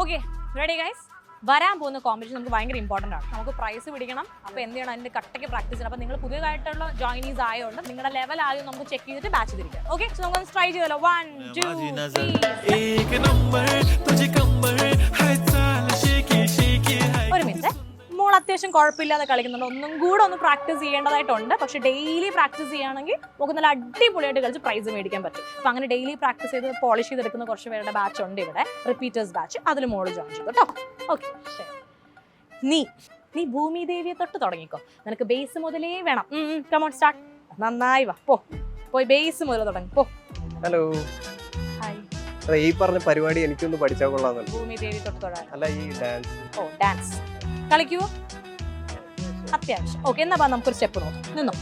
Okay ready guys. വരാൻ പോകുന്ന competition നമുക്ക് ഭയങ്കര ഇമ്പോർട്ടൻ്റ് ആണ്. നമുക്ക് പ്രൈസ് പിടിക്കണം. അപ്പോൾ എന്ത് ചെയ്യണം, അതിൻ്റെ കട്ടയ്ക്ക് പ്രാക്ടീസ് ചെയ്യണം. അപ്പോൾ നിങ്ങൾ പുതിയതായിട്ടുള്ള ജോയിനീസ് ആയതുകൊണ്ട് നിങ്ങളുടെ ലെവൽ ആദ്യം നമുക്ക് ചെക്ക് ചെയ്തിട്ട് ബാച്ച് തിരിക്കാം. ഓക്കെ, സോ നമുക്ക് ട്രൈ ചെയ്തല്ലോ. 1 2 3 ഒരു മിനിറ്റ്. മോൾ അത്യാവശ്യം കുഴപ്പമില്ലാതെ കളിക്കുന്നുണ്ട്. ഒന്നും കൂടെ ഒന്ന് പ്രാക്ടീസ് ചെയ്യേണ്ടതായിട്ടുണ്ട്. പക്ഷെ ഡെയിലി പ്രാക്ടീസ് ചെയ്യുകയാണെങ്കിൽ നമുക്ക് നല്ല അടിപൊളിയായിട്ട് കളിച്ച് പ്രൈസ് മേടിക്കാൻ പറ്റും. അപ്പോൾ അങ്ങനെ ഡെയിലി പ്രാക്ടീസ് ചെയ്ത് പോളിഷ് ചെയ്തെടുക്കുന്ന കുറച്ച് പേരുടെ ബാച്ച് ഉണ്ട് ഇവിടെ, റിപ്പീറ്റേഴ്സ് ബാച്ച്. അതിൽ മോള് ജോയിൻ ചെയ്തു കേട്ടോ. ഓക്കെ, ശരി. നീ ഭൂമിദേവിയെ തൊട്ട് തുടങ്ങിക്കോ. നിനക്ക് ബേസ് മുതലേ വേണം. Come on start. നന്നായി വാ, പോയി ബേസ് മുതൽ തുടങ്ങി പോ. ഹലോ. ഹായ്. ഈ പറഞ്ഞ പരിപാടി എനിക്കൊന്ന് പഠിച്ചാൽ കൊള്ളാം. ഭൂമിദേവി തൊട്ട് തൊടാൻ. അല്ല, ഈ ഡാൻസ്. ഓ, ഡാൻസ് കളിക്കുവോ? അത്യാവശ്യം. ഓക്കെ, എന്നാ നമുക്കൊരു സ്റ്റെപ്പ് നോക്കാം. നിന്നോ.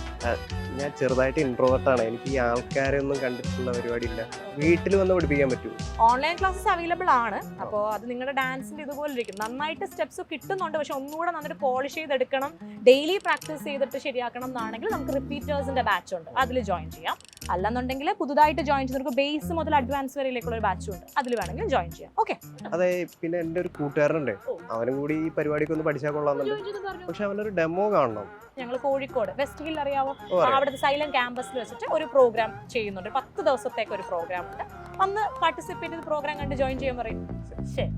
ഞാൻ ചെറുതായിട്ട് ഇൻട്രോവേർട്ടാണ്. എനിക്ക് ഈ ആൾക്കാരെ ഒന്നും കണ്ടിട്ടുള്ള പരിപാടി ഇല്ല. വീട്ടിൽ വന്ന് പഠിപ്പിക്കാൻ പറ്റുമോ? ഓൺലൈൻ ക്ലാസ്സസ് അവൈലബിൾ ആണ്. അപ്പോൾ അത് നിങ്ങളുടെ ഡാൻസിന്റെ ഇതുപോലെ ഇരിക്കും. നന്നായിട്ട് സ്റ്റെപ്സ് കിട്ടുന്നുണ്ട്. പക്ഷെ ഒന്നുകൂടെ നന്നായിട്ട് പോളിഷ് ചെയ്തെടുക്കണം, ഡെയിലി പ്രാക്ടീസ് ചെയ്തിട്ട് ശരിയാക്കണം എന്നാണെങ്കിൽ നമുക്ക് റിപ്പീറ്റേഴ്സിന്റെ ബാച്ച് ഉണ്ട്, അതിൽ ജോയിൻ ചെയ്യാം. അല്ലെന്നുണ്ടെങ്കിൽ പുതുതായിട്ട് ജോയിൻ ചെയ്തവർക്ക് ബേസ് മുതൽ അഡ്വാൻസ് വരെയിലേക്കുള്ള ഒരു ബാച്ചും ഉണ്ട്, അതിൽ വേണമെങ്കിൽ ജോയിൻ ചെയ്യാം. ഓക്കെ. അതെ, പിന്നെ എൻ്റെ ഒരു കൂട്ടുകാരനുണ്ട്, അവനും കൂടി ഈ പരിപാടിക്ക് ഒന്ന് പഠിച്ചാൽ കൊള്ളാമെന്നുണ്ട്. പക്ഷെ അവനൊരു ഡെമോ കാണണം. ഞങ്ങൾ കോഴിക്കോട് വെസ്റ്റ് ഹിൽ അറിയാവോ, അവിടുത്തെ സൈലന്റ് ക്യാമ്പസിൽ വെച്ചിട്ട് ഒരു പ്രോഗ്രാം ചെയ്യുന്നുണ്ട്. 10 ദിവസത്തേക്ക് ഒരു പ്രോഗ്രാം ഉണ്ട്. വന്ന് പാർട്ടിസിപ്പേറ്റ് ചെയ്ത് പ്രോഗ്രാം കണ്ട് ജോയിൻ ചെയ്യാൻ പറയും. ശരി.